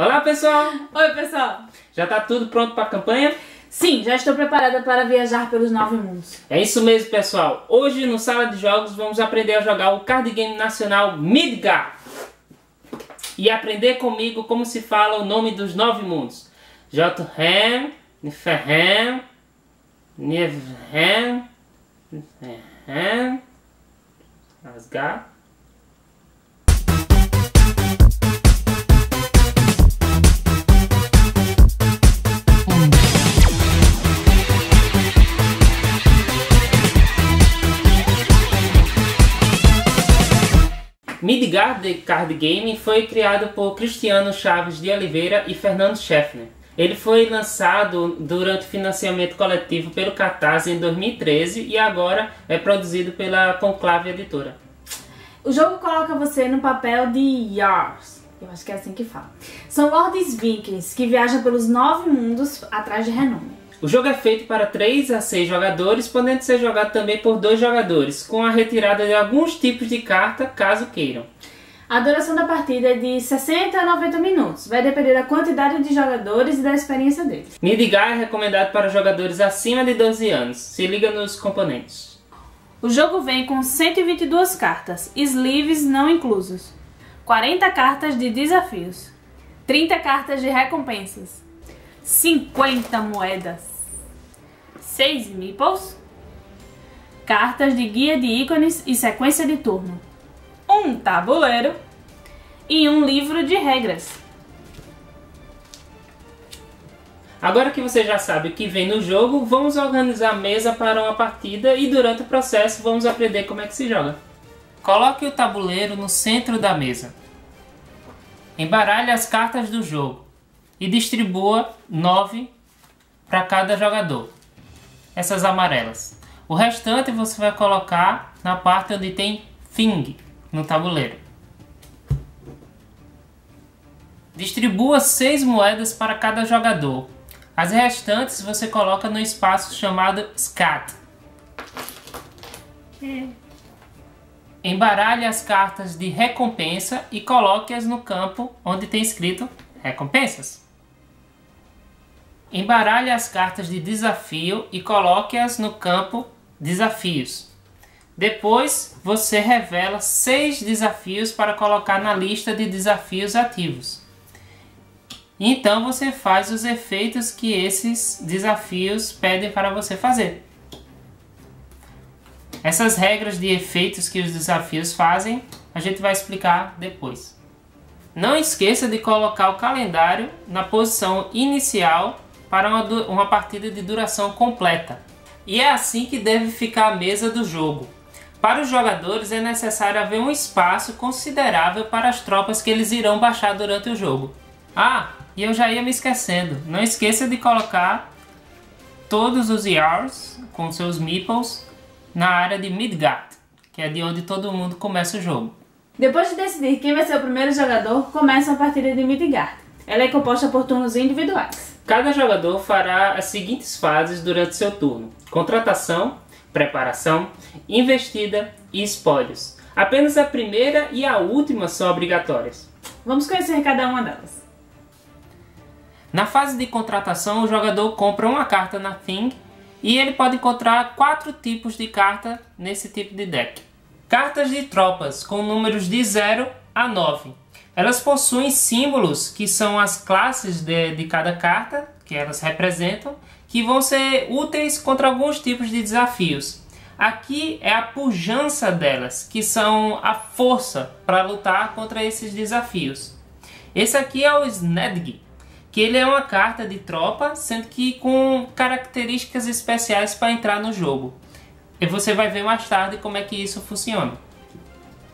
Olá, pessoal! Oi, pessoal! Já tá tudo pronto para a campanha? Sim, já estou preparada para viajar pelos 9 mundos. É isso mesmo, pessoal. Hoje, no Sala de Jogos, vamos aprender a jogar o card game nacional Midgard. E aprender comigo como se fala o nome dos 9 mundos. Jotunheim, Niflheim, Niflheim, Niflheim, Asgard. Midgard The Card Game foi criado por Cristiano Chaves de Oliveira e Fernando Scheffner. Ele foi lançado durante o financiamento coletivo pelo Catarse em 2013 e agora é produzido pela Conclave Editora. O jogo coloca você no papel de Jarls, eu acho que é assim que fala. São lords vikings que viajam pelos 9 mundos atrás de renome. O jogo é feito para 3 a 6 jogadores, podendo ser jogado também por 2 jogadores, com a retirada de alguns tipos de carta, caso queiram. A duração da partida é de 60 a 90 minutos, vai depender da quantidade de jogadores e da experiência deles. Midgard é recomendado para jogadores acima de 12 anos, se liga nos componentes. O jogo vem com 122 cartas, sleeves não inclusos, 40 cartas de desafios, 30 cartas de recompensas, 50 moedas, 6 meeples, cartas de guia de ícones e sequência de turno, um tabuleiro e um livro de regras. Agora que você já sabe o que vem no jogo, vamos organizar a mesa para uma partida e durante o processo vamos aprender como é que se joga. Coloque o tabuleiro no centro da mesa. Embaralhe as cartas do jogo e distribua 9 para cada jogador. Essas amarelas. O restante você vai colocar na parte onde tem Thing no tabuleiro. Distribua 6 moedas para cada jogador. As restantes você coloca no espaço chamado Scat. Embaralhe as cartas de recompensa e coloque-as no campo onde tem escrito Recompensas. Embaralhe as cartas de desafio e coloque-as no campo Desafios. Depois, você revela 6 desafios para colocar na lista de desafios ativos. Então você faz os efeitos que esses desafios pedem para você fazer. Essas regras de efeitos que os desafios fazem, a gente vai explicar depois. Não esqueça de colocar o calendário na posição inicial para uma partida de duração completa. E é assim que deve ficar a mesa do jogo. Para os jogadores é necessário haver um espaço considerável para as tropas que eles irão baixar durante o jogo. Ah, e eu já ia me esquecendo, não esqueça de colocar todos os Jarls com seus meeples na área de Midgard, que é de onde todo mundo começa o jogo. Depois de decidir quem vai ser o primeiro jogador, começa a partida de Midgard. Ela é composta por turnos individuais. Cada jogador fará as seguintes fases durante seu turno: contratação, preparação, investida e espólios. Apenas a primeira e a última são obrigatórias. Vamos conhecer cada uma delas. Na fase de contratação, o jogador compra uma carta na Thing e ele pode encontrar 4 tipos de carta nesse tipo de deck. Cartas de tropas com números de 0 a 9. Elas possuem símbolos que são as classes de cada carta, que elas representam, que vão ser úteis contra alguns tipos de desafios. Aqui é a pujança delas, que são a força para lutar contra esses desafios. Esse aqui é o Snedg, que ele é uma carta de tropa, sendo que com características especiais para entrar no jogo. E você vai ver mais tarde como é que isso funciona.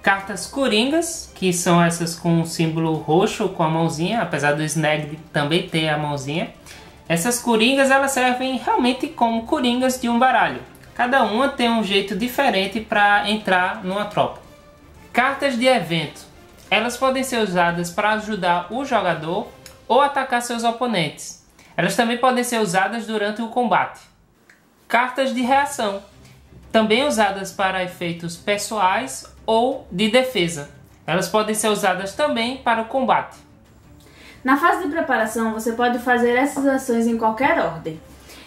Cartas coringas, que são essas com o símbolo roxo com a mãozinha, apesar do Snedg também ter a mãozinha. Essas coringas elas servem realmente como coringas de um baralho. Cada uma tem um jeito diferente para entrar numa tropa. Cartas de evento. Elas podem ser usadas para ajudar o jogador ou atacar seus oponentes. Elas também podem ser usadas durante o combate. Cartas de reação. Também usadas para efeitos pessoais ou de defesa. Elas podem ser usadas também para o combate. Na fase de preparação, você pode fazer essas ações em qualquer ordem.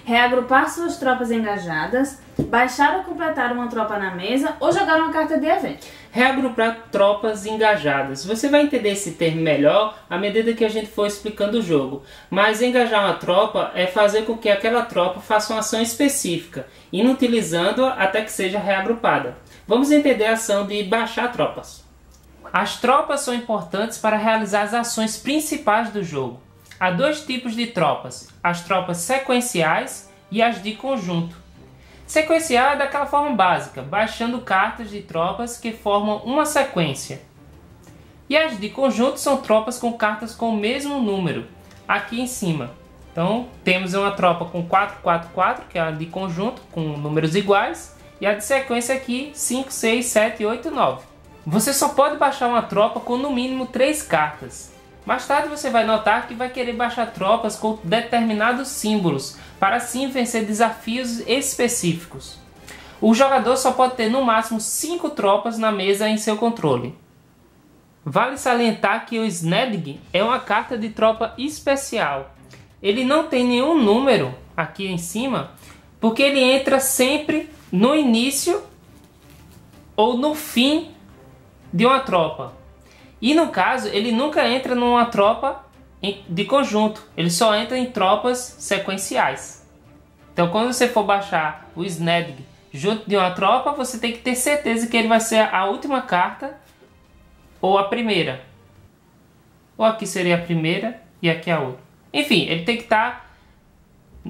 Reagrupar suas tropas engajadas, baixar ou completar uma tropa na mesa ou jogar uma carta de evento. Reagrupar tropas engajadas. Você vai entender esse termo melhor à medida que a gente for explicando o jogo. Mas engajar uma tropa é fazer com que aquela tropa faça uma ação específica, inutilizando-a até que seja reagrupada. Vamos entender a ação de baixar tropas. As tropas são importantes para realizar as ações principais do jogo. Há dois tipos de tropas, as tropas sequenciais e as de conjunto. Sequencial é daquela forma básica, baixando cartas de tropas que formam uma sequência. E as de conjunto são tropas com cartas com o mesmo número, aqui em cima. Então temos uma tropa com 4, 4, 4, que é a de conjunto, com números iguais, e a de sequência aqui 5, 6, 7, 8, 9. Você só pode baixar uma tropa com no mínimo 3 cartas. Mais tarde você vai notar que vai querer baixar tropas com determinados símbolos, para assim vencer desafios específicos. O jogador só pode ter no máximo 5 tropas na mesa em seu controle. Vale salientar que o Snedig é uma carta de tropa especial. Ele não tem nenhum número aqui em cima, porque ele entra sempre no início ou no fim de uma tropa. E no caso, ele nunca entra numa tropa de conjunto, ele só entra em tropas sequenciais. Então quando você for baixar o Snedig junto de uma tropa, você tem que ter certeza que ele vai ser a última carta ou a primeira. Ou aqui seria a primeira e aqui a outra. Enfim, ele tem que estar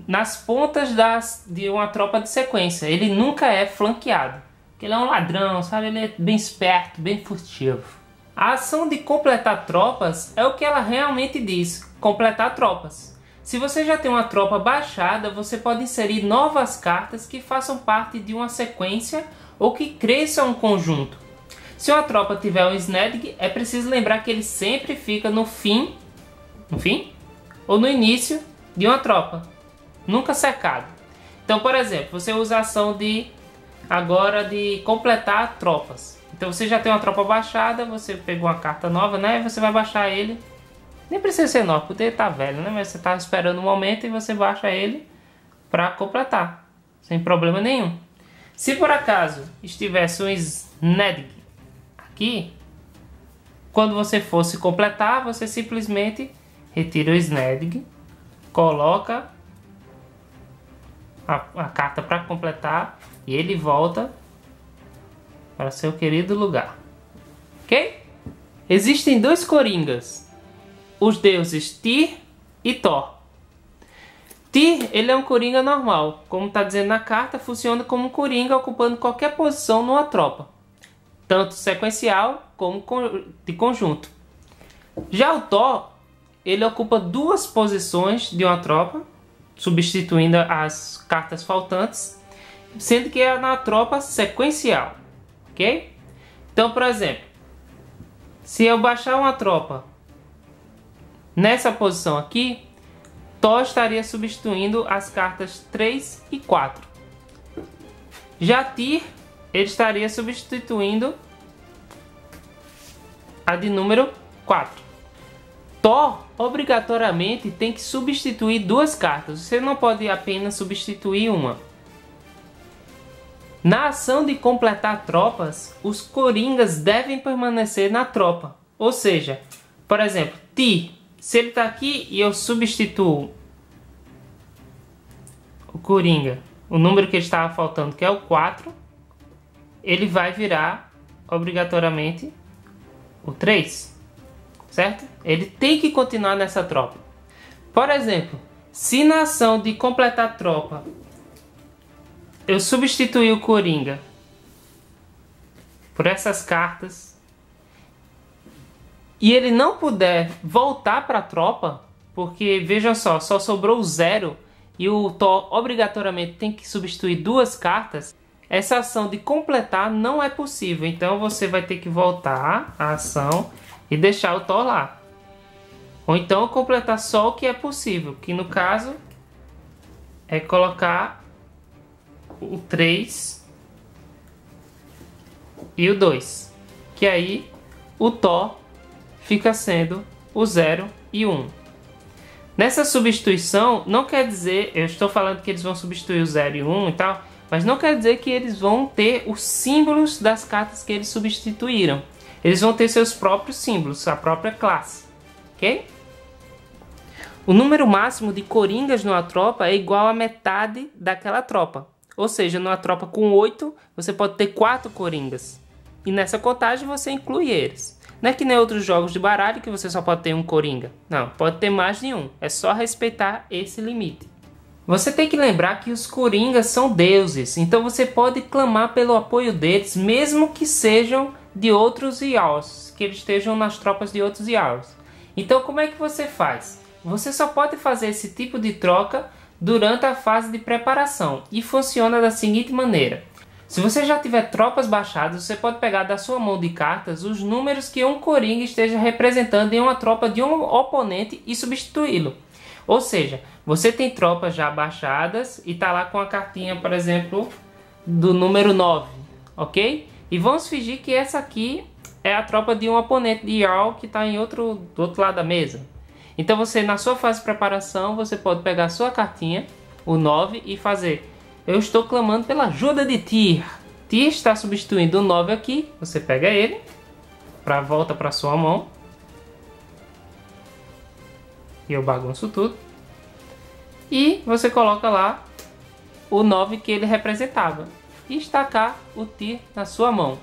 nas pontas de uma tropa de sequência. Ele nunca é flanqueado, porque ele é um ladrão, sabe? Ele é bem esperto, bem furtivo. A ação de completar tropas é o que ela realmente diz, completar tropas. Se você já tem uma tropa baixada, você pode inserir novas cartas que façam parte de uma sequência ou que cresçam um conjunto. Se uma tropa tiver um Snedig, é preciso lembrar que ele sempre fica no fim ou no início de uma tropa, nunca secado. Então, por exemplo, você usa a ação de completar tropas. Então você já tem uma tropa baixada, você pegou uma carta nova, né? Você vai baixar ele. Nem precisa ser nova, porque ele tá velho, né? Mas você tá esperando um momento e você baixa ele para completar, sem problema nenhum. Se por acaso estivesse um Snedig aqui, quando você fosse completar, você simplesmente retira o Snedig, coloca a carta para completar e ele volta para seu querido lugar. Ok? Existem dois coringas, os deuses Tyr e Thor. Tyr, ele é um coringa normal, como está dizendo na carta, funciona como um coringa ocupando qualquer posição numa tropa, tanto sequencial como de conjunto. Já o Thor, ele ocupa 2 posições de uma tropa, substituindo as cartas faltantes, sendo que é na tropa sequencial. Ok? Então, por exemplo, se eu baixar uma tropa nessa posição aqui, Thor estaria substituindo as cartas 3 e 4. Já Tyr, ele estaria substituindo a de número 4. Thor, obrigatoriamente, tem que substituir 2 cartas. Você não pode apenas substituir uma. Na ação de completar tropas, os coringas devem permanecer na tropa. Ou seja, por exemplo, Tyr, se ele está aqui e eu substituo o coringa, o número que estava faltando, que é o 4, ele vai virar obrigatoriamente o 3, certo? Ele tem que continuar nessa tropa. Por exemplo, se na ação de completar tropa eu substituir o coringa por essas cartas e ele não puder voltar para a tropa, porque vejam só sobrou o 0 e o Thor obrigatoriamente tem que substituir 2 cartas, essa ação de completar não é possível. Então você vai ter que voltar a ação e deixar o Thor lá. Ou então completar só o que é possível, que no caso é colocar o 3 e o 2, que aí o Thor fica sendo o 0 e o 1. Nessa substituição, não quer dizer, eu estou falando que eles vão substituir o 0 e 1 e tal, mas não quer dizer que eles vão ter os símbolos das cartas que eles substituíram. Eles vão ter seus próprios símbolos, sua própria classe, ok? O número máximo de coringas numa tropa é igual a metade daquela tropa. Ou seja, numa tropa com 8, você pode ter 4 coringas. E nessa contagem você inclui eles. Não é que nem outros jogos de baralho que você só pode ter um coringa. Não, pode ter mais de um. É só respeitar esse limite. Você tem que lembrar que os coringas são deuses. Então você pode clamar pelo apoio deles, mesmo que sejam de outros Jarls, que eles estejam nas tropas de outros Jarls. Então como é que você faz? Você só pode fazer esse tipo de troca durante a fase de preparação. E funciona da seguinte maneira. Se você já tiver tropas baixadas, você pode pegar da sua mão de cartas os números que um coringa esteja representando em uma tropa de um oponente e substituí-lo. Ou seja, você tem tropas já baixadas e está lá com a cartinha, por exemplo, do número 9, ok? E vamos fingir que essa aqui é a tropa de um oponente de Jarl que está do outro lado da mesa. Então você, na sua fase de preparação, você pode pegar a sua cartinha, o 9, e fazer: eu estou clamando pela ajuda de Tyr. Tyr está substituindo o 9 aqui. Você pega ele, volta para sua mão. E eu bagunço tudo. E você coloca lá o 9 que ele representava. E estacar o Tyr na sua mão.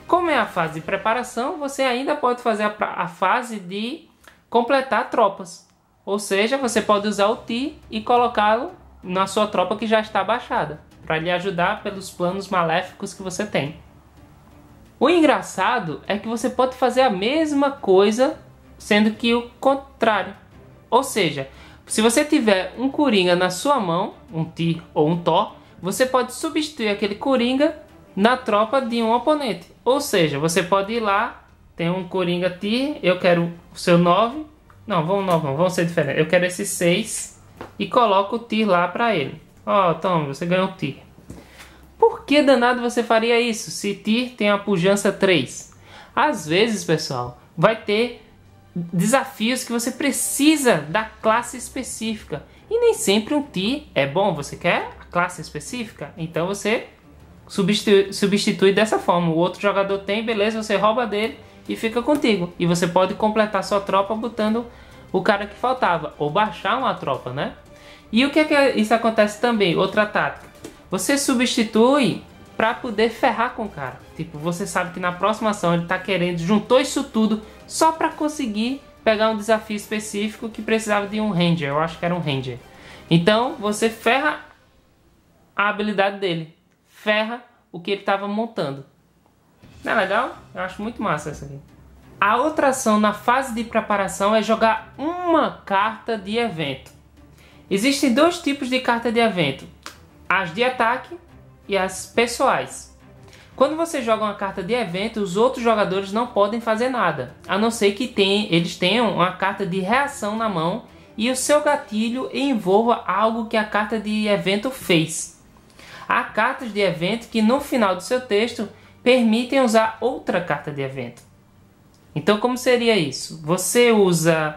Como é a fase de preparação, você ainda pode fazer a fase de completar tropas. Ou seja, você pode usar o Tyr e colocá-lo na sua tropa que já está baixada, para lhe ajudar pelos planos maléficos que você tem. O engraçado é que você pode fazer a mesma coisa, sendo que o contrário. Ou seja, se você tiver um coringa na sua mão, um Tyr ou um Thor, você pode substituir aquele coringa na tropa de um oponente. Ou seja, você pode ir lá, tem um coringa Tyr, eu quero o seu 9, não, vamos ser diferentes, eu quero esse 6, e coloco o Tyr lá para ele. Ó, toma, você ganhou o Tyr. Por que danado você faria isso se Tyr tem a pujança 3? Às vezes, pessoal, vai ter desafios que você precisa da classe específica. E nem sempre um Tyr é bom. Você quer a classe específica? Então você substitui dessa forma. O outro jogador tem, beleza, você rouba dele e fica contigo. E você pode completar sua tropa botando o cara que faltava, ou baixar uma tropa, né? E o que é que isso acontece também? Outra tática. Você substitui para poder ferrar com o cara. Tipo, você sabe que na próxima ação ele tá querendo, juntou isso tudo só para conseguir pegar um desafio específico que precisava de um Ranger. Eu acho que era um Ranger. Então, você ferra a habilidade dele. Ferra o que ele estava montando. Não é legal? Eu acho muito massa essa aqui. A outra ação na fase de preparação é jogar uma carta de evento. Existem dois tipos de carta de evento: as de ataque e as pessoais. Quando você joga uma carta de evento, os outros jogadores não podem fazer nada, a não ser que eles tenham uma carta de reação na mão e o seu gatilho envolva algo que a carta de evento fez. Há cartas de evento que no final do seu texto permitem usar outra carta de evento. Então, como seria isso? Você usa,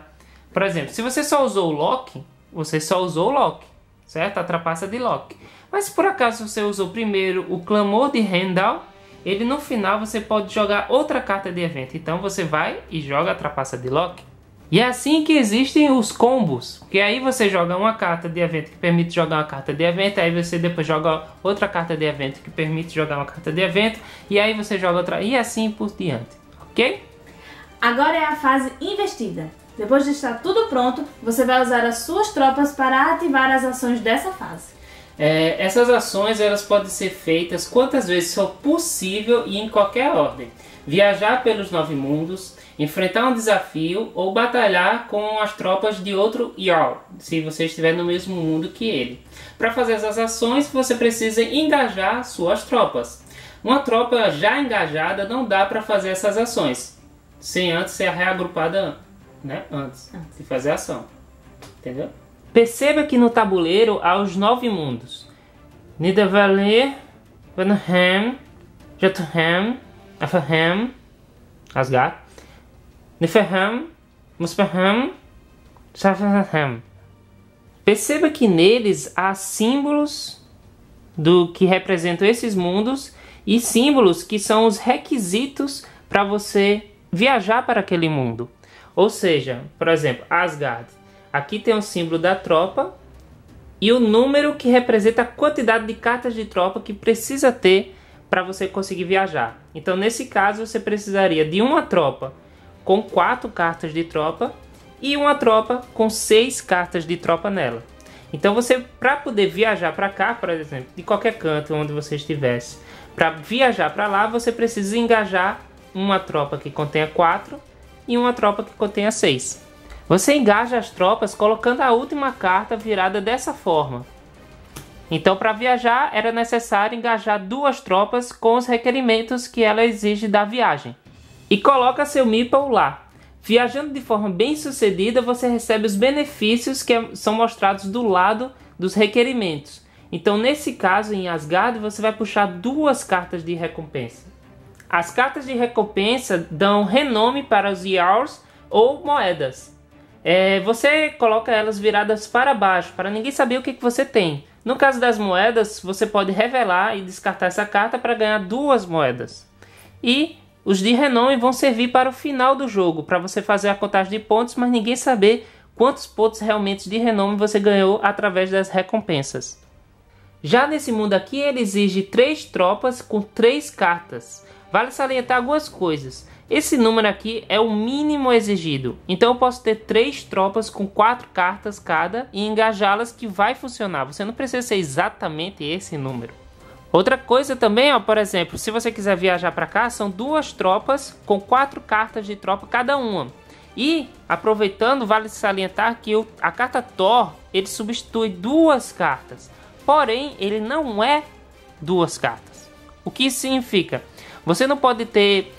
por exemplo, se você só usou o Loki, você só usou o Loki, certo? A trapaça de Loki. Mas se por acaso você usou primeiro o Clamor de Heimdall, ele no final você pode jogar outra carta de evento. Então você vai e joga a trapaça de Loki. E é assim que existem os combos, porque aí você joga uma carta de evento que permite jogar uma carta de evento, aí você depois joga outra carta de evento que permite jogar uma carta de evento, e aí você joga outra, e assim por diante, ok? Agora é a fase investida. Depois de estar tudo pronto, você vai usar as suas tropas para ativar as ações dessa fase. Essas ações elas podem ser feitas quantas vezes for possível e em qualquer ordem. Viajar pelos 9 mundos, enfrentar um desafio ou batalhar com as tropas de outro Jarl, se você estiver no mesmo mundo que ele. Para fazer essas ações, você precisa engajar suas tropas. Uma tropa já engajada não dá para fazer essas ações, sem antes ser reagrupada, né? Antes de fazer a ação. Entendeu? Perceba que no tabuleiro há os 9 mundos: Nidavellir, Vanaheim, Jotunheim, Afelheim, Asgard, Niflheim, Muspelheim, Svartalfheim. Perceba que neles há símbolos do que representam esses mundos e símbolos que são os requisitos para você viajar para aquele mundo. Ou seja, por exemplo, Asgard. Aqui tem o símbolo da tropa e o número que representa a quantidade de cartas de tropa que precisa ter para você conseguir viajar. Então, nesse caso, você precisaria de uma tropa com 4 cartas de tropa e uma tropa com 6 cartas de tropa nela. Então, você, para poder viajar para cá, por exemplo, de qualquer canto onde você estivesse, para viajar para lá, você precisa engajar uma tropa que contenha 4 e uma tropa que contenha 6. Você engaja as tropas colocando a última carta virada dessa forma. Então, para viajar, era necessário engajar 2 tropas com os requerimentos que ela exige da viagem. E coloca seu meeple lá. Viajando de forma bem sucedida, você recebe os benefícios que são mostrados do lado dos requerimentos. Então, nesse caso, em Asgard, você vai puxar 2 cartas de recompensa. As cartas de recompensa dão renome para os Jarls ou moedas. Você coloca elas viradas para baixo, para ninguém saber o que você tem. No caso das moedas, você pode revelar e descartar essa carta para ganhar 2 moedas. E os de renome vão servir para o final do jogo, para você fazer a contagem de pontos, mas ninguém saber quantos pontos realmente de renome você ganhou através das recompensas. Já nesse mundo aqui, ele exige 3 tropas com 3 cartas. Vale salientar algumas coisas. Esse número aqui é o mínimo exigido. Então eu posso ter 3 tropas com 4 cartas cada e engajá-las que vai funcionar. Você não precisa ser exatamente esse número. Outra coisa também, ó, por exemplo, se você quiser viajar para cá, são 2 tropas com 4 cartas de tropa cada uma. E, aproveitando, vale salientar que a carta Thor, ele substitui 2 cartas. Porém, ele não é 2 cartas. O que isso significa? Você não pode ter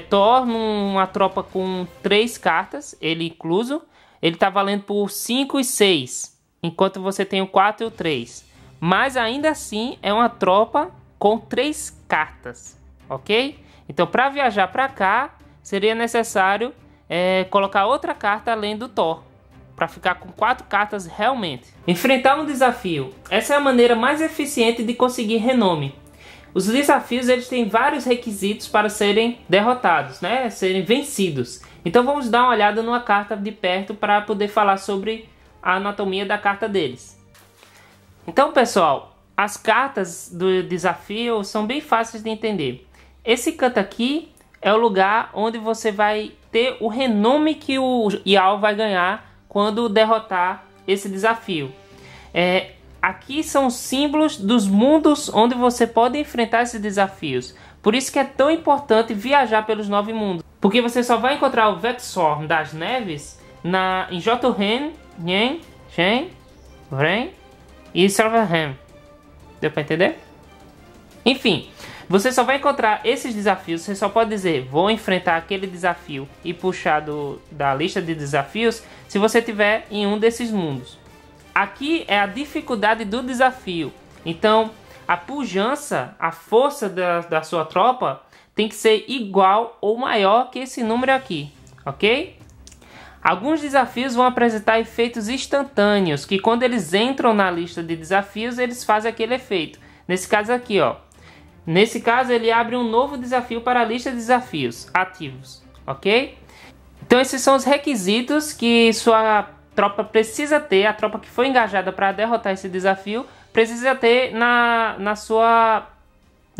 Thor numa tropa com 3 cartas, ele incluso. Ele está valendo por 5 e 6, enquanto você tem o 4 e o 3. Mas ainda assim é uma tropa com 3 cartas, ok? Então, para viajar para cá, seria necessário colocar outra carta além do Thor, para ficar com 4 cartas realmente. Enfrentar um desafio. Essa é a maneira mais eficiente de conseguir renome. Os desafios, eles têm vários requisitos para serem derrotados, né? Serem vencidos. Então vamos dar uma olhada numa carta de perto para poder falar sobre a anatomia da carta deles. Então, pessoal, as cartas do desafio são bem fáceis de entender. Esse canto aqui é o lugar onde você vai ter o renome que o Jarl vai ganhar quando derrotar esse desafio. Aqui são os símbolos dos mundos onde você pode enfrentar esses desafios. Por isso que é tão importante viajar pelos 9 mundos. Porque você só vai encontrar o Vexorn das Neves em Jotunheim, Nyen, Shen, Vren e Silverham. Deu para entender? Enfim, você só vai encontrar esses desafios. Você só pode dizer, vou enfrentar aquele desafio e puxar da lista de desafios se você estiver em um desses mundos. Aqui é a dificuldade do desafio. Então, a pujança, a força da sua tropa tem que ser igual ou maior que esse número aqui, ok? Alguns desafios vão apresentar efeitos instantâneos, que quando eles entram na lista de desafios, eles fazem aquele efeito. Nesse caso aqui, ó. Nesse caso, ele abre um novo desafio para a lista de desafios ativos, ok? Então, esses são os requisitos que sua tropa precisa ter, a tropa que foi engajada para derrotar esse desafio, precisa ter no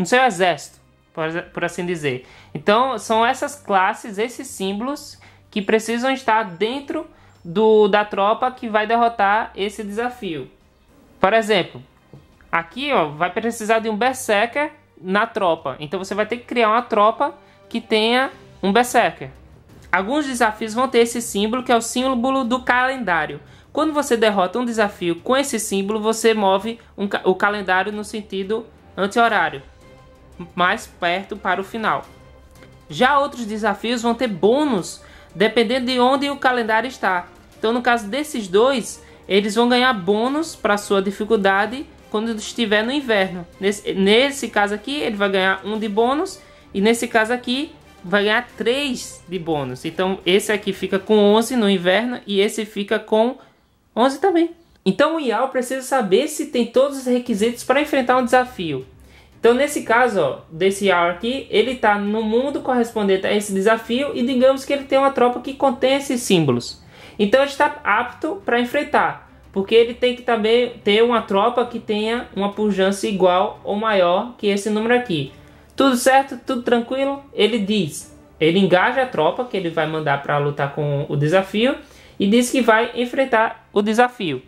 seu exército, por assim dizer. Então, são essas classes, esses símbolos que precisam estar dentro da tropa que vai derrotar esse desafio. Por exemplo, aqui ó, vai precisar de um Berserker na tropa. Então, você vai ter que criar uma tropa que tenha um Berserker. Alguns desafios vão ter esse símbolo, que é o símbolo do calendário. Quando você derrota um desafio com esse símbolo, você move o calendário no sentido anti-horário, mais perto para o final. Já outros desafios vão ter bônus, dependendo de onde o calendário está. Então, no caso desses dois, eles vão ganhar bônus para a sua dificuldade quando estiver no inverno. Nesse caso aqui, ele vai ganhar 1 de bônus, e nesse caso aqui, vai ganhar 3 de bônus. Então esse aqui fica com 11 no inverno e esse fica com 11 também. Então o Yao precisa saber se tem todos os requisitos para enfrentar um desafio. Então nesse caso, ó, desse Yao aqui, ele está no mundo correspondente a esse desafio e digamos que ele tem uma tropa que contém esses símbolos. Então ele está apto para enfrentar, porque ele tem que também ter uma tropa que tenha uma pujança igual ou maior que esse número aqui. Tudo certo? Tudo tranquilo? Ele diz, ele engaja a tropa que ele vai mandar para lutar com o desafio e diz que vai enfrentar o desafio.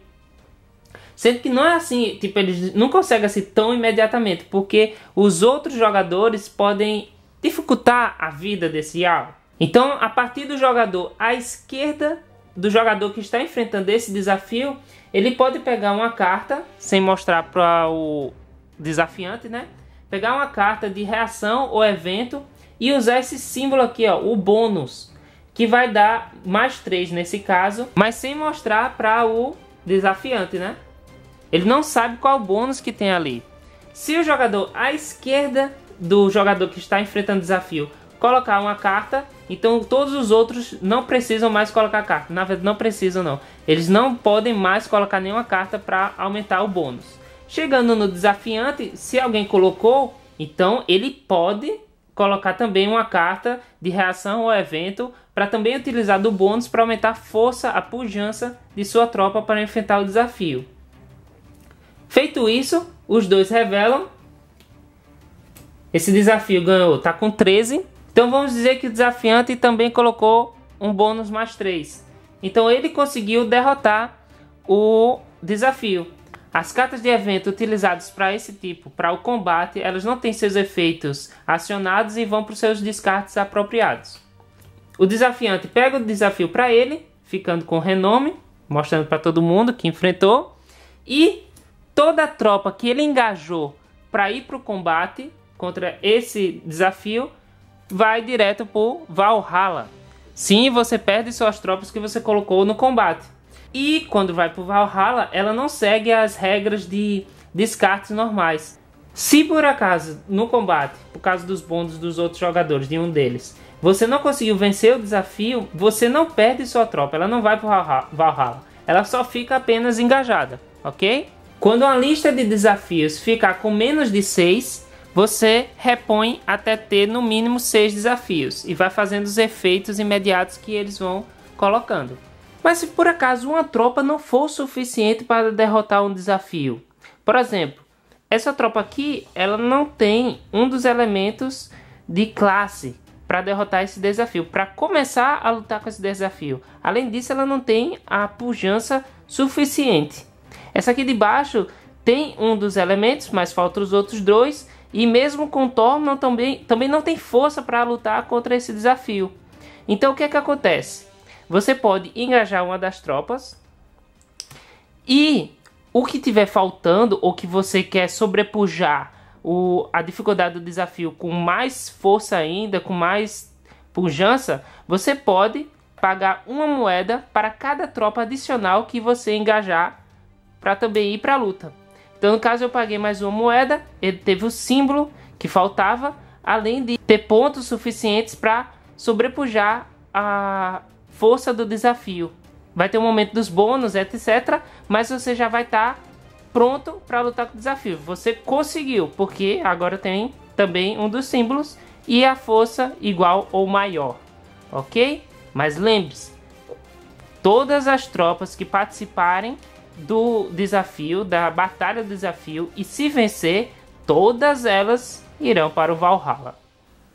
Sendo que não é assim, tipo, eles não conseguem assim tão imediatamente, porque os outros jogadores podem dificultar a vida desse Yao. Então, a partir do jogador à esquerda do jogador que está enfrentando esse desafio, ele pode pegar uma carta, sem mostrar para o desafiante, né? Pegar uma carta de reação ou evento e usar esse símbolo aqui, ó, o bônus, que vai dar mais 3 nesse caso, mas sem mostrar para o desafiante, né? Ele não sabe qual bônus que tem ali. Se o jogador à esquerda do jogador que está enfrentando o desafio colocar uma carta, então todos os outros não precisam mais colocar carta. Na verdade, não precisam não. Eles não podem mais colocar nenhuma carta para aumentar o bônus. Chegando no desafiante, se alguém colocou, então ele pode colocar também uma carta de reação ou evento para também utilizar do bônus para aumentar a força, a pujança de sua tropa para enfrentar o desafio. Feito isso, os dois revelam. Esse desafio ganhou, tá com 13. Então vamos dizer que o desafiante também colocou um bônus mais 3. Então ele conseguiu derrotar o desafio. As cartas de evento utilizadas para esse tipo, para o combate, elas não têm seus efeitos acionados e vão para os seus descartes apropriados. O desafiante pega o desafio para ele, ficando com renome, mostrando para todo mundo que enfrentou. E toda a tropa que ele engajou para ir para o combate contra esse desafio vai direto para o Valhalla. Sim, você perde suas tropas que você colocou no combate. E quando vai para o Valhalla, ela não segue as regras de descartes normais. Se por acaso, no combate, por causa dos bônus dos outros jogadores, de um deles, você não conseguiu vencer o desafio, você não perde sua tropa, ela não vai para o Valhalla. Ela só fica apenas engajada, ok? Quando uma lista de desafios ficar com menos de 6, você repõe até ter no mínimo 6 desafios e vai fazendo os efeitos imediatos que eles vão colocando. Mas se por acaso uma tropa não for suficiente para derrotar um desafio, por exemplo, essa tropa aqui, ela não tem um dos elementos de classe para derrotar esse desafio, para começar a lutar com esse desafio. Além disso, ela não tem a pujança suficiente. Essa aqui de baixo tem um dos elementos, mas faltam os outros dois. E mesmo com Thor, também não tem força para lutar contra esse desafio. Então o que é que acontece? Você pode engajar uma das tropas. E o que tiver faltando, ou que você quer sobrepujar a dificuldade do desafio com mais força ainda, com mais pujança, você pode pagar uma moeda para cada tropa adicional que você engajar para também ir para a luta. Então no caso eu paguei mais uma moeda, ele teve o símbolo que faltava, além de ter pontos suficientes para sobrepujar a força do desafio. Vai ter um momento dos bônus, etc, mas você já vai estar pronto para lutar com o desafio. Você conseguiu, porque agora tem também um dos símbolos e a força igual ou maior, ok? Mas lembre-se, todas as tropas que participarem do desafio, da batalha do desafio, e se vencer, todas elas irão para o Valhalla.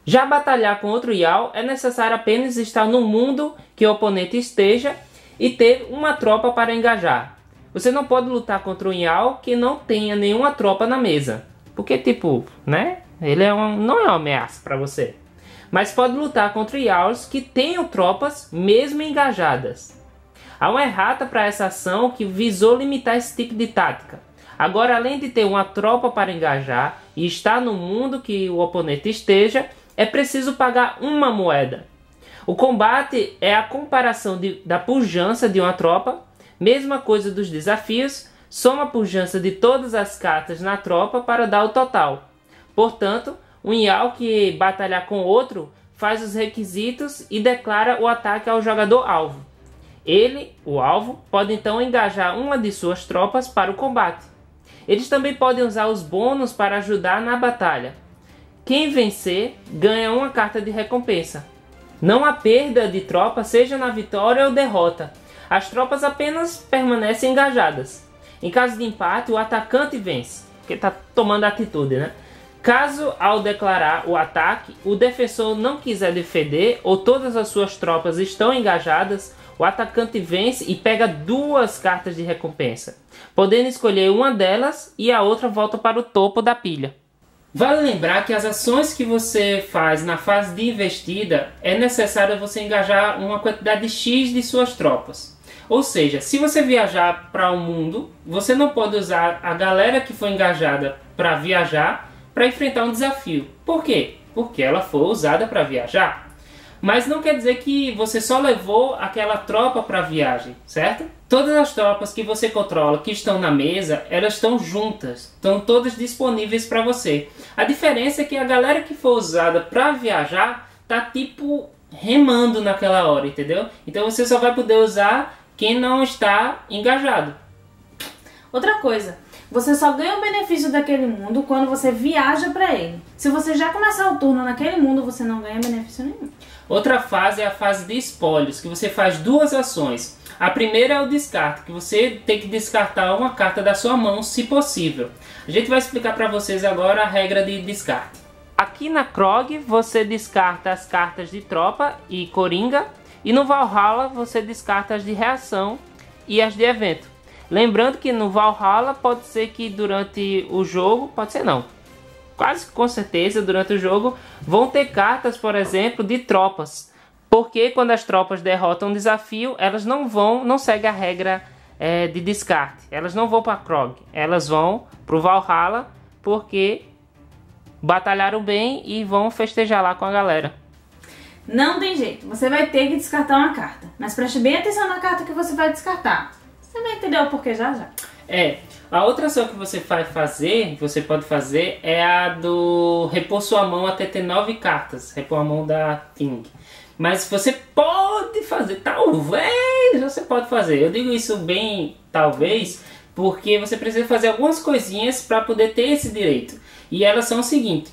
Já batalhar com outro Yao é necessário apenas estar no mundo que o oponente esteja e ter uma tropa para engajar. Você não pode lutar contra um Yao que não tenha nenhuma tropa na mesa, porque tipo, né? Ele não é uma ameaça para você. Mas pode lutar contra Yaos que tenham tropas mesmo engajadas. Há uma errata para essa ação que visou limitar esse tipo de tática. Agora, além de ter uma tropa para engajar e estar no mundo que o oponente esteja, é preciso pagar uma moeda. O combate é a comparação da pujança de uma tropa, mesma coisa dos desafios, soma a pujança de todas as cartas na tropa para dar o total. Portanto, um Yao que batalhar com outro faz os requisitos e declara o ataque ao jogador alvo. Ele, o alvo, pode então engajar uma de suas tropas para o combate. Eles também podem usar os bônus para ajudar na batalha. Quem vencer ganha uma carta de recompensa. Não há perda de tropa, seja na vitória ou derrota. As tropas apenas permanecem engajadas. Em caso de empate, o atacante vence, porque está tomando atitude, né? Caso, ao declarar o ataque, o defensor não quiser defender ou todas as suas tropas estão engajadas, o atacante vence e pega 2 cartas de recompensa, podendo escolher uma delas e a outra volta para o topo da pilha. Vale lembrar que as ações que você faz na fase de investida é necessário você engajar uma quantidade X de suas tropas. Ou seja, se você viajar para o mundo, você não pode usar a galera que foi engajada para viajar para enfrentar um desafio. Por quê? Porque ela foi usada para viajar. Mas não quer dizer que você só levou aquela tropa para a viagem, certo? Todas as tropas que você controla que estão na mesa, elas estão juntas, estão todas disponíveis para você. A diferença é que a galera que foi usada para viajar tá tipo remando naquela hora, entendeu? Então você só vai poder usar quem não está engajado. Outra coisa, você só ganha o benefício daquele mundo quando você viaja para ele. Se você já começar o turno naquele mundo, você não ganha benefício nenhum. Outra fase é a fase de espólios, que você faz 2 ações. A primeira é o descarte, que você tem que descartar uma carta da sua mão, se possível. A gente vai explicar para vocês agora a regra de descarte. Aqui na Krog, você descarta as cartas de tropa e coringa, e no Valhalla você descarta as de reação e as de evento. Lembrando que no Valhalla pode ser que durante o jogo, pode ser não, quase com certeza durante o jogo vão ter cartas, por exemplo, de tropas. Porque quando as tropas derrotam um desafio, elas não seguem a regra de descarte. Elas não vão para Krog, elas vão para o Valhalla porque batalharam bem e vão festejar lá com a galera. Não tem jeito, você vai ter que descartar uma carta. Mas preste bem atenção na carta que você vai descartar. Você vai entender o porquê já já. A outra ação que você pode fazer é a do repor sua mão até ter 9 cartas. Repor a mão da Thing. Mas você pode fazer, talvez você pode fazer. Eu digo isso bem talvez, porque você precisa fazer algumas coisinhas para poder ter esse direito. E elas são o seguinte,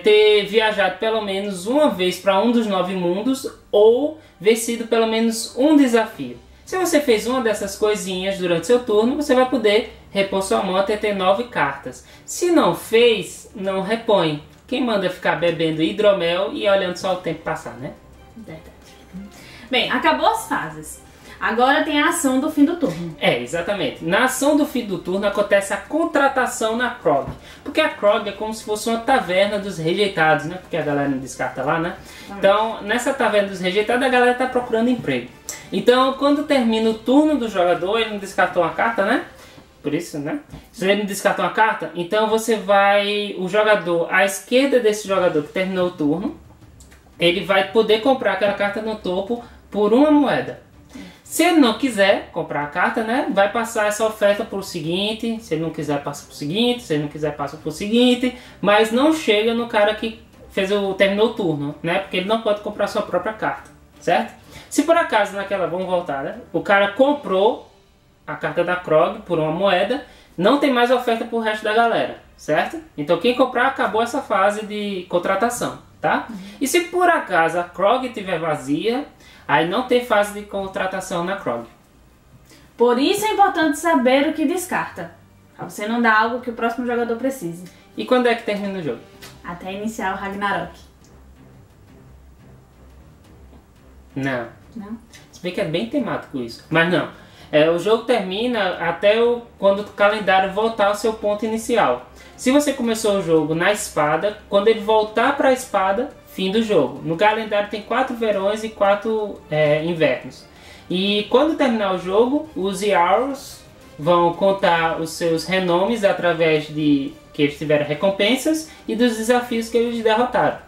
ter viajado pelo menos uma vez para um dos 9 mundos ou vencido pelo menos um desafio. Se você fez uma dessas coisinhas durante seu turno, você vai poder repor sua mão até ter 9 cartas. Se não fez, não repõe. Quem manda ficar bebendo hidromel e olhando só o tempo passar, né? Verdade. Bem, acabou as fases. Agora tem a ação do fim do turno. Exatamente. Na ação do fim do turno acontece a contratação na Krog. Porque a Krog é como se fosse uma taverna dos rejeitados, né? Porque a galera não descarta lá, né? Então, nessa taverna dos rejeitados, a galera está procurando emprego. Então, quando termina o turno do jogador, ele não descartou uma carta, né? Por isso, né? Se ele não descartou uma carta, então o jogador à esquerda desse jogador que terminou o turno, ele vai poder comprar aquela carta no topo por 1 moeda. Se ele não quiser comprar a carta, né, vai passar essa oferta para o seguinte. Se ele não quiser, passa para o seguinte. Se ele não quiser, passa para o seguinte. Mas não chega no cara que terminou o turno, né? Porque ele não pode comprar sua própria carta, certo? Se por acaso vamos voltar, né? O cara comprou a carta da Krog por 1 moeda, não tem mais oferta para o resto da galera, certo? Então quem comprar, acabou essa fase de contratação, tá? E se por acaso a Krog estiver vazia, aí não tem fase de contratação na Krog. Por isso é importante saber o que descarta, pra você não dar algo que o próximo jogador precise. E quando é que termina o jogo? Até iniciar o Ragnarok. Não. Não? Se bem que é bem temático isso. Mas não. O jogo termina até quando o calendário voltar ao seu ponto inicial. Se você começou o jogo na espada, quando ele voltar para a espada, fim do jogo. No calendário tem 4 verões e 4 invernos. E quando terminar o jogo, os Jarls vão contar os seus renomes através de que eles tiveram recompensas e dos desafios que eles derrotaram.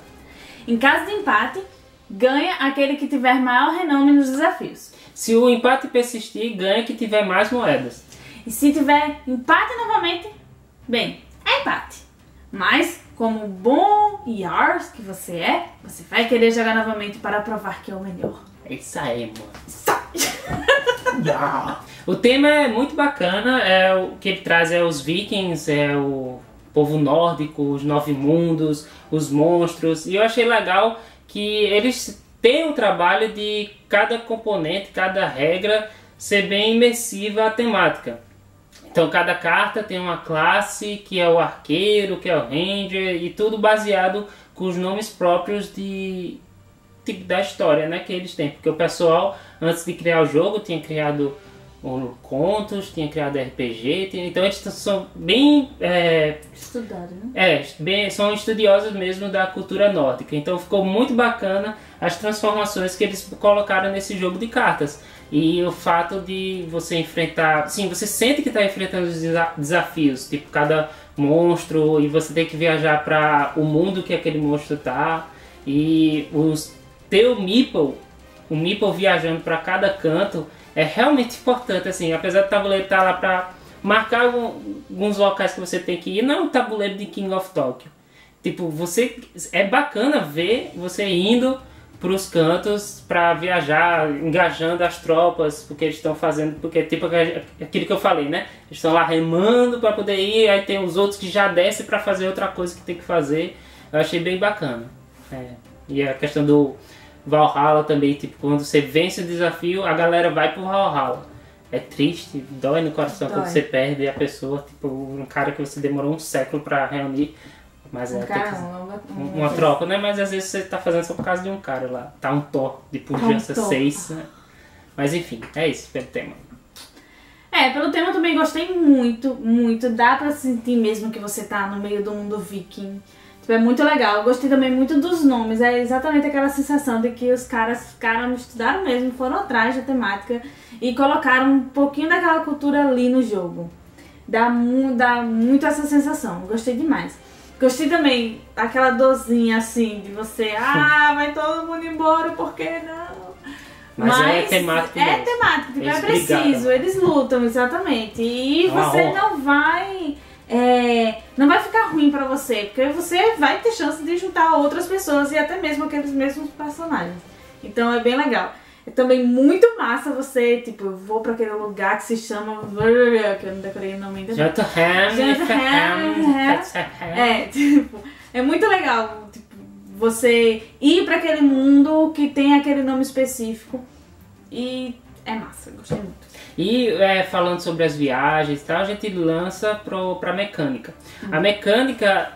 Em caso de empate, ganha aquele que tiver maior renome nos desafios. Se o empate persistir, ganha que tiver mais moedas. E se tiver empate novamente, bem, é empate. Mas, como bom Jarl que você vai querer jogar novamente para provar que é o melhor. É isso aí, mano. O tema é muito bacana, o que ele traz é os vikings, é o povo nórdico, os 9 mundos, os monstros, e eu achei legal que eles têm o trabalho de cada componente, cada regra ser bem imersiva à temática. Então cada carta tem uma classe, que é o arqueiro, que é o ranger, e tudo baseado com os nomes próprios da história, né, que eles têm. Porque o pessoal, antes de criar o jogo, tinha criado contos, tinha criado RPG, então eles são bem... Estudados, né? São estudiosos mesmo da cultura nórdica. Então ficou muito bacana as transformações que eles colocaram nesse jogo de cartas. E o fato de você enfrentar... Sim, você sente que está enfrentando os desafios, tipo cada monstro, e você tem que viajar para o mundo que aquele monstro tá. E ter o Meeple viajando para cada canto é realmente importante, assim, apesar do tabuleiro estar lá para marcar alguns locais que você tem que ir, não é um tabuleiro de King of Tokyo. Tipo, é bacana ver você indo para os cantos para viajar, engajando as tropas, porque eles estão fazendo, porque tipo aquilo que eu falei, né? Eles estão lá remando para poder ir, aí tem os outros que já descem para fazer outra coisa que tem que fazer. Eu achei bem bacana. E a questão do Valhalla também, tipo, quando você vence o desafio, a galera vai pro Valhalla. É triste, dói no coração quando você perde a pessoa, tipo, um cara que você demorou um século para reunir. Mas uma tropa, né? Mas às vezes você tá fazendo só por causa de um cara lá. Tá um Thor de pujança 6, né? Mas enfim, é isso pelo tema. Pelo tema eu também gostei muito, muito. Dá pra sentir mesmo que você tá no meio do mundo viking. Tipo, é muito legal. Eu gostei também muito dos nomes. É exatamente aquela sensação de que os caras estudaram mesmo, foram atrás da temática e colocaram um pouquinho daquela cultura ali no jogo. Dá muito essa sensação. Gostei demais. Gostei também daquela dorzinha assim, de você, vai todo mundo embora, por que não? Mas é temático mesmo. É temático, tipo, é preciso, eles lutam, exatamente. E você não vai ficar ruim pra você, porque você vai ter chance de juntar outras pessoas e até mesmo aqueles mesmos personagens. Então é bem legal. É também muito massa você, tipo, eu vou pra aquele lugar que se chama... que eu não decorei o nome ainda. Tipo, é muito legal, tipo, você ir pra aquele mundo que tem aquele nome específico. E é massa, eu gostei muito. E falando sobre as viagens e tal, a gente lança pra mecânica. A mecânica,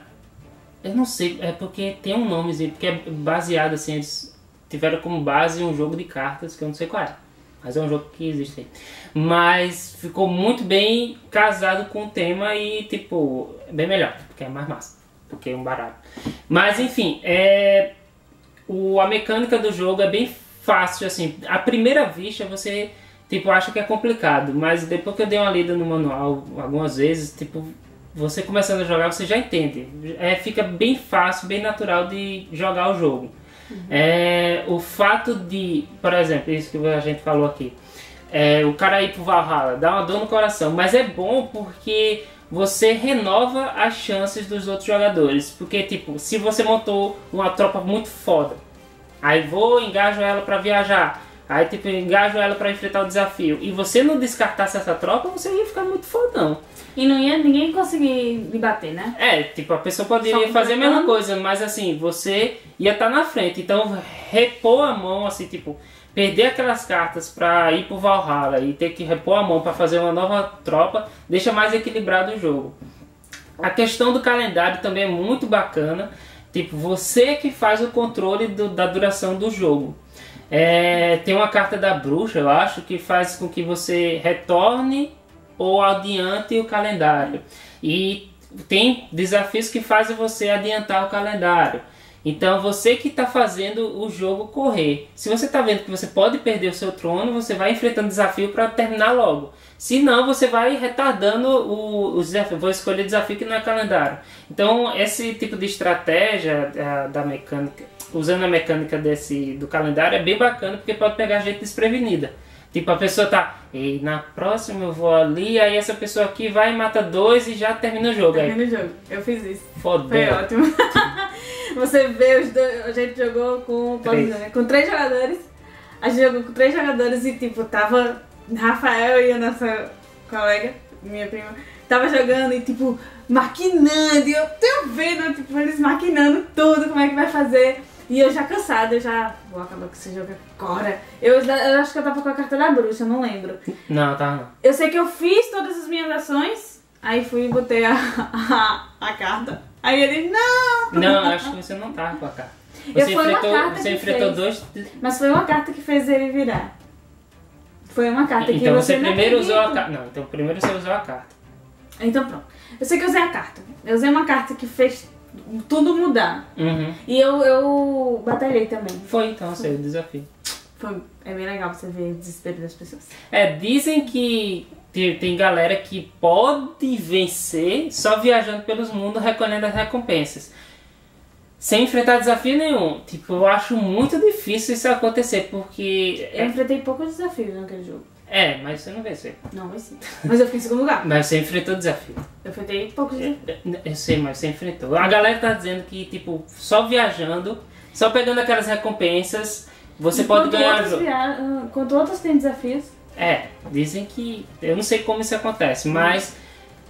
eu não sei, é porque tem um nomezinho, porque é baseado assim, eles tiveram como base um jogo de cartas que eu não sei qual é, mas é um jogo que existe aí. Mas ficou muito bem casado com o tema e tipo, bem melhor, porque é mais massa, porque é um baralho. Mas enfim, a mecânica do jogo é bem fácil, assim, à primeira vista você tipo, acha que é complicado, mas depois que eu dei uma lida no manual algumas vezes, tipo, você começando a jogar você já entende, fica bem fácil, bem natural de jogar o jogo. O fato de, por exemplo, isso que a gente falou aqui, o cara ir pro Valhalla dá uma dor no coração, mas é bom porque você renova as chances dos outros jogadores, porque tipo, se você montou uma tropa muito foda, aí engajo ela pra viajar, aí tipo, engajo ela pra enfrentar o desafio, e você não descartasse essa tropa, você ia ficar muito fodão. E não ia ninguém conseguir lhe bater, né? Tipo, a pessoa poderia fazer a mesma coisa, mas assim, você ia estar na frente. Então, repor a mão, assim, tipo, perder aquelas cartas pra ir pro Valhalla e ter que repor a mão pra fazer uma nova tropa, deixa mais equilibrado o jogo. A questão do calendário também é muito bacana. Tipo, você que faz o controle da duração do jogo. Tem uma carta da bruxa, eu acho, que faz com que você retorne ou adiante o calendário. E tem desafios que fazem você adiantar o calendário. Então você que está fazendo o jogo correr. Se você está vendo que você pode perder o seu trono, você vai enfrentando desafio para terminar logo. Se não, você vai retardando os desafios. Vou escolher desafio que não é calendário. Então esse tipo de estratégia da mecânica, usando a mecânica do calendário, é bem bacana porque pode pegar gente desprevenida. Tipo, a pessoa tá, e na próxima eu vou ali, aí essa pessoa aqui vai e mata 2 e já termina o jogo. Termina o jogo, eu fiz isso. Foda. Foi ótimo. Você vê os dois, a gente jogou com 3 jogadores, A gente jogou com 3 jogadores e, tipo, tava Rafael e a nossa colega, minha prima, tava jogando e, tipo, maquinando. E eu tô vendo, tipo, eles maquinando tudo, como é que vai fazer. E eu já cansada, eu já vou acabar com esse jogo agora. Eu acho que eu tava com a carta da bruxa, eu não lembro. Não, tá não. Eu sei que eu fiz todas as minhas ações, aí fui e botei a carta. Aí ele, não! Não, acho que você não tava com a carta. Você enfrentou dois... Mas foi uma carta que fez ele virar. Foi uma carta que então você não primeiro acredita. usou a carta. Não, então primeiro você usou a carta. Então pronto. Eu sei que eu usei a carta. Eu usei uma carta que fez tudo mudar. Uhum. E eu batalhei também. Foi então, seu desafio. É bem legal você ver o desespero das pessoas. Dizem que tem galera que pode vencer só viajando pelos mundos recolhendo as recompensas. Sem enfrentar desafio nenhum. Tipo, eu acho muito difícil isso acontecer, porque... Eu enfrentei poucos desafios naquele jogo. Mas você não venceu. Não, venci. Mas eu fiquei em segundo lugar. Mas você enfrentou o desafio. Eu enfrentei poucos desafios. Eu sei, mas você enfrentou. A galera tá dizendo que, tipo, só viajando, só pegando aquelas recompensas, você pode ganhar o jogo. Enquanto outros têm desafios. Dizem que... Eu não sei como isso acontece, mas...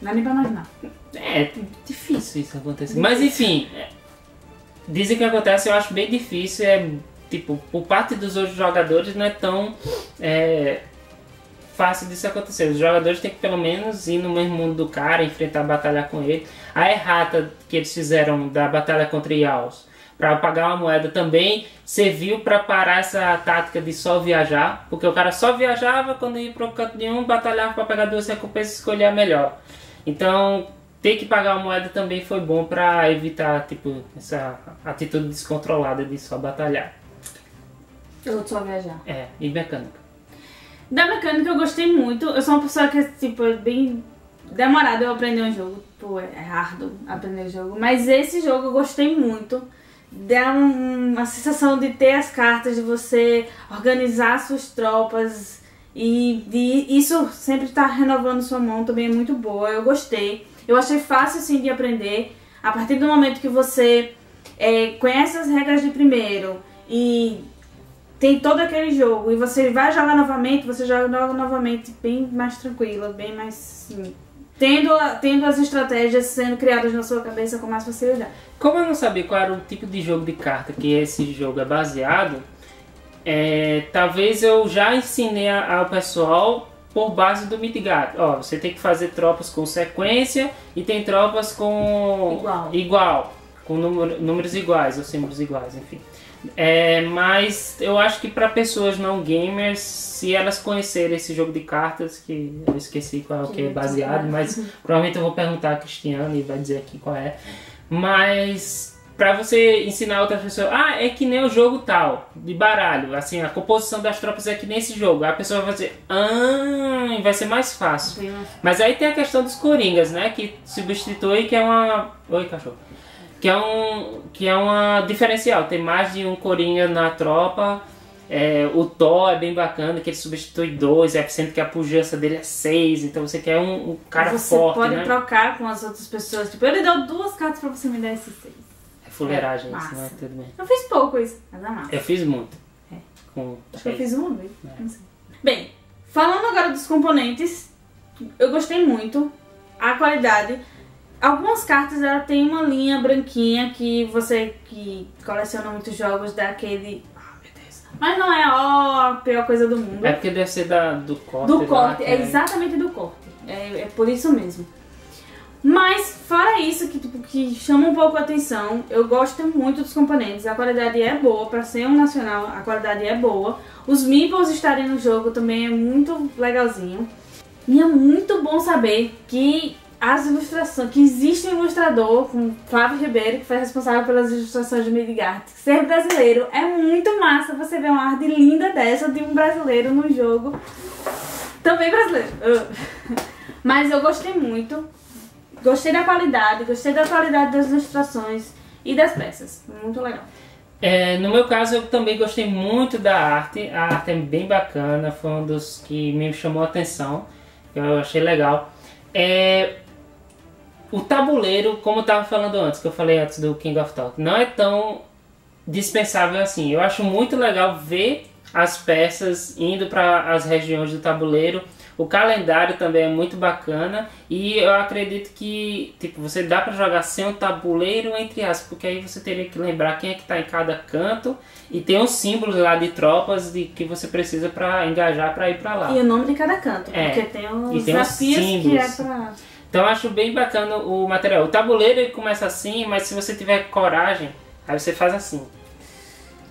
Não dá nem pra imaginar. É difícil isso acontecer. Mas enfim, dizem que acontece, eu acho bem difícil. Tipo, por parte dos outros jogadores não é tão fácil disso acontecer. Os jogadores têm que pelo menos ir no mesmo mundo do cara, enfrentar, batalhar com ele. A errata que eles fizeram da batalha contra Yaos para pagar uma moeda também serviu para parar essa tática de só viajar, porque o cara só viajava, quando ia para o canto de um, batalhava para pegar 2 recompensas e escolher a melhor. Então, ter que pagar uma moeda também foi bom para evitar, tipo, essa atitude descontrolada de só batalhar. Eu só viajar. E mecânica. Da mecânica eu gostei muito. Eu sou uma pessoa que, tipo, é bem demorado eu aprender um jogo. Pô, é árduo aprender o jogo. Mas esse jogo eu gostei muito. Dá uma sensação de ter as cartas, de você organizar suas tropas. E isso sempre está renovando sua mão, também é muito boa. Eu gostei. Eu achei fácil, assim, de aprender. A partir do momento que você conhece as regras de primeiro e tem todo aquele jogo e você vai jogar novamente, você joga novamente bem mais tranquila, bem mais, assim, tendo as estratégias sendo criadas na sua cabeça com mais facilidade. Como eu não sabia qual era o tipo de jogo de carta que esse jogo é baseado, talvez eu já ensinei ao pessoal por base do Midgard. Você tem que fazer tropas com sequência e tem tropas com igual com números iguais ou símbolos iguais, enfim. Mas eu acho que para pessoas não gamers, se elas conhecerem esse jogo de cartas, que eu esqueci qual que é baseado, mas provavelmente eu vou perguntar a Cristiane e vai dizer aqui qual é. Mas para você ensinar outras pessoas, é que nem o jogo tal, de baralho, assim, a composição das tropas é que nem esse jogo. Aí a pessoa vai dizer, vai ser mais fácil. Mas aí tem a questão dos coringas, né, que substitui, que é uma... Oi, cachorro. Que é uma diferencial, tem mais de um coringa na tropa. O Thor é bem bacana, que ele substitui 2, sendo que a pujança dele é 6, então você quer um cara forte, né? Você pode trocar com as outras pessoas, tipo, ele deu 2 cartas pra você me dar esses 6. É fuleiragem isso, né? Tudo bem. Eu fiz pouco isso, mas é massa. Eu fiz muito. Acho que eu fiz uma vez, não sei. Bem, falando agora dos componentes, eu gostei muito, a qualidade. Algumas cartas ela tem uma linha branquinha que você que coleciona muitos jogos dá aquele... meu Deus. Mas não é a pior coisa do mundo. É porque deve ser do corte. Do corte, é exatamente do corte. É por isso mesmo. Mas fora isso, que chama um pouco a atenção, eu gosto muito dos componentes. A qualidade é boa, para ser um nacional a qualidade é boa. Os meeples estarem no jogo também é muito legalzinho. E é muito bom saber que as ilustrações, que existe um ilustrador, com Flávio Ribeiro, que foi responsável pelas ilustrações de Midgard. Ser brasileiro é muito massa você ver uma arte linda dessa de um brasileiro no jogo. Também brasileiro. Mas eu gostei muito. Gostei da qualidade das ilustrações e das peças. Muito legal. No meu caso, eu também gostei muito da arte. A arte é bem bacana, foi um dos que me chamou a atenção. Eu achei legal. O tabuleiro, como eu estava falando antes, que eu falei antes do King of Talk, não é tão dispensável assim. Eu acho muito legal ver as peças indo para as regiões do tabuleiro. O calendário também é muito bacana e eu acredito que tipo, você dá para jogar sem um tabuleiro entre aspas, porque aí você teria que lembrar quem é que está em cada canto e tem os símbolos lá de tropas de que você precisa para engajar para ir para lá. E o nome de cada canto, porque tem os desafios que é para... Então eu acho bem bacana o material. O tabuleiro ele começa assim, mas se você tiver coragem, aí você faz assim.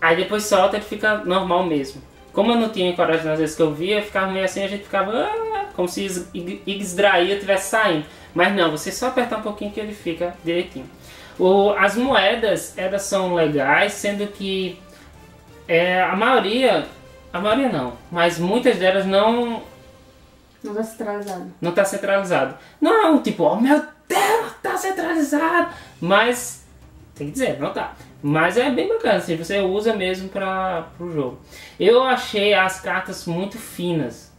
Aí depois solta e ele fica normal mesmo. Como eu não tinha coragem nas vezes que eu via, ficava meio assim, a gente ficava como se Yggdrasil estivesse saindo. Mas não, você só apertar um pouquinho que ele fica direitinho. As moedas, elas são legais, sendo que a maioria não, mas muitas delas não está centralizado. Não está centralizado. Não, tipo, oh meu Deus, tá centralizado. Mas, tem que dizer, não tá. Mas é bem bacana, assim, você usa mesmo para o jogo. Eu achei as cartas muito finas.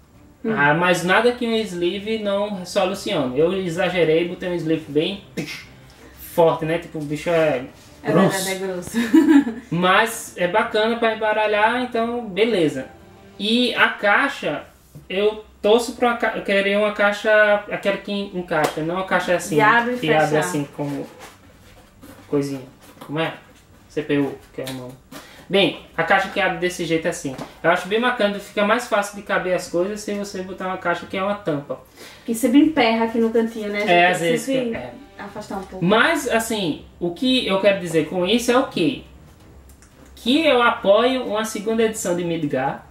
Mas nada que um sleeve não solucione. Eu exagerei, botei um sleeve bem forte, né? Tipo, o bicho é grosso. É grosso. Mas é bacana para embaralhar, então beleza. E a caixa, eu torço para eu querer uma caixa, aquela que encaixa, não uma caixa assim, que abre assim como coisinha. Como é? CPU, que é o nome. Bem, a caixa que abre desse jeito assim. Eu acho bem bacana, fica mais fácil de caber as coisas se você botar uma caixa que é uma tampa. Que sempre emperra aqui no cantinho, né? A gente às vezes. afastar um pouco. Mas, assim, o que eu quero dizer com isso é o quê? Que eu apoio uma segunda edição de Midgard.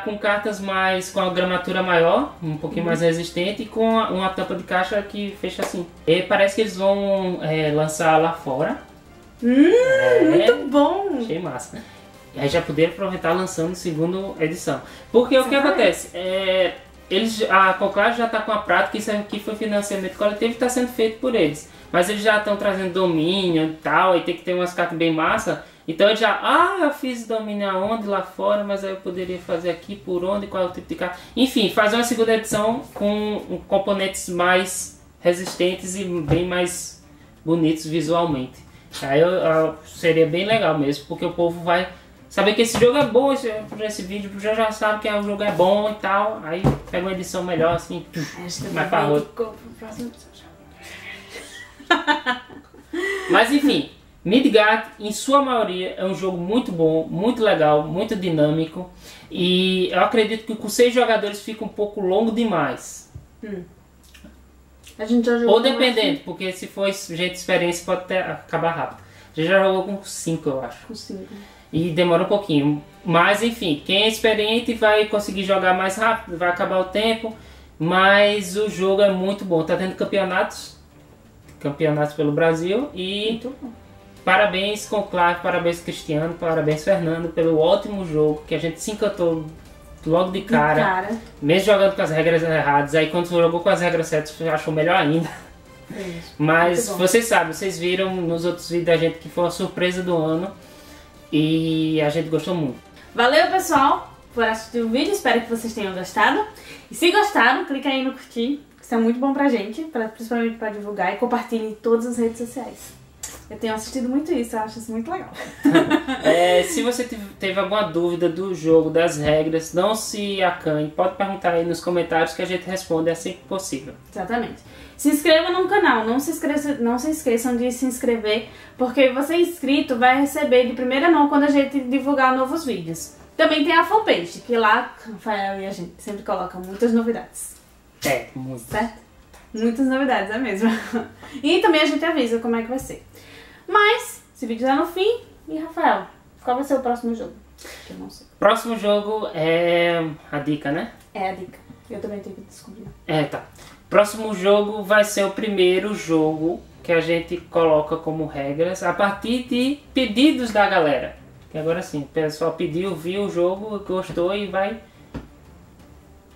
Com cartas com a gramatura maior, um pouquinho mais resistente e com uma tampa de caixa que fecha assim. E parece que eles vão lançar lá fora. Muito bom! Achei massa. E aí já poder aproveitar lançando a segunda edição. Porque o que acontece? A Conclave já está com a prática, isso aqui foi financiamento coletivo e está sendo feito por eles. Mas eles já estão trazendo domínio e tal, e tem que ter umas cartas bem massa. Então eu eu fiz domínio aonde lá fora, mas aí eu poderia fazer aqui por onde, qual é o tipo de carta. Enfim, fazer uma segunda edição com componentes mais resistentes e bem mais bonitos visualmente. Aí seria bem legal mesmo, porque o povo vai saber que esse jogo é bom, por esse vídeo já sabe que o jogo é bom e tal. Aí pega uma edição melhor assim, mais pra outra. Mas enfim, Midgard em sua maioria é um jogo muito bom, muito legal, muito dinâmico. E eu acredito que com 6 jogadores fica um pouco longo demais. A gente já jogou. Ou dependendo, porque se for gente de experiência pode acabar rápido. A gente já jogou com 5, eu acho. Com 5. E demora um pouquinho. Mas enfim, quem é experiente vai conseguir jogar mais rápido, vai acabar o tempo. Mas o jogo é muito bom. Tá tendo campeonatos pelo Brasil. E muito bom. Parabéns Conclave, parabéns Cristiano, parabéns Fernando pelo ótimo jogo que a gente se encantou logo de cara. Mesmo jogando com as regras erradas. Aí quando você jogou com as regras certas, você achou melhor ainda. Mas vocês sabem, vocês viram nos outros vídeos da gente que foi uma surpresa do ano. E a gente gostou muito. Valeu, pessoal, por assistir o vídeo. Espero que vocês tenham gostado. E se gostaram, clica aí no curtir. Isso é muito bom pra gente, principalmente pra divulgar. E compartilhe em todas as redes sociais. Eu tenho assistido muito isso, eu acho isso muito legal. Se você teve alguma dúvida do jogo, das regras, não se acanhe. Pode perguntar aí nos comentários que a gente responde assim que possível. Exatamente. Se inscreva no canal, não se esqueçam de se inscrever, porque você inscrito vai receber de primeira mão quando a gente divulgar novos vídeos. Também tem a fanpage, que lá Rafael e a gente sempre colocam muitas novidades. Muito. Certo? Muitas novidades, é mesmo. E também a gente avisa como é que vai ser. Mas, esse vídeo tá no fim. E Rafael, qual vai ser o próximo jogo? Que eu não sei. Próximo jogo é a dica, né? É a dica. Eu também tenho que descobrir. Tá. Próximo jogo vai ser o primeiro jogo que a gente coloca como regras a partir de pedidos da galera. Que agora sim, o pessoal pediu, viu o jogo, gostou e vai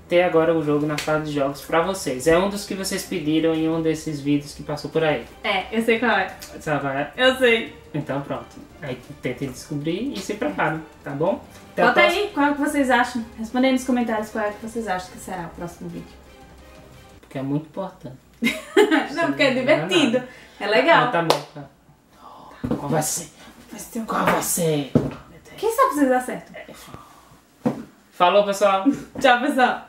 ter agora o jogo na fase de jogos pra vocês. É um dos que vocês pediram em um desses vídeos que passou por aí. Eu sei qual é. Sabe? Eu sei. Então pronto. Aí tentem descobrir e se preparem, tá bom? Bota aí qual é que vocês acham. Responde aí nos comentários qual é que vocês acham que será o próximo vídeo. Porque é muito importante. Não, porque é divertido. É legal. Tá bom. Qual vai ser? Qual vai ser? Meu Quem sabe se dá certo? Falou, pessoal. Tchau, pessoal.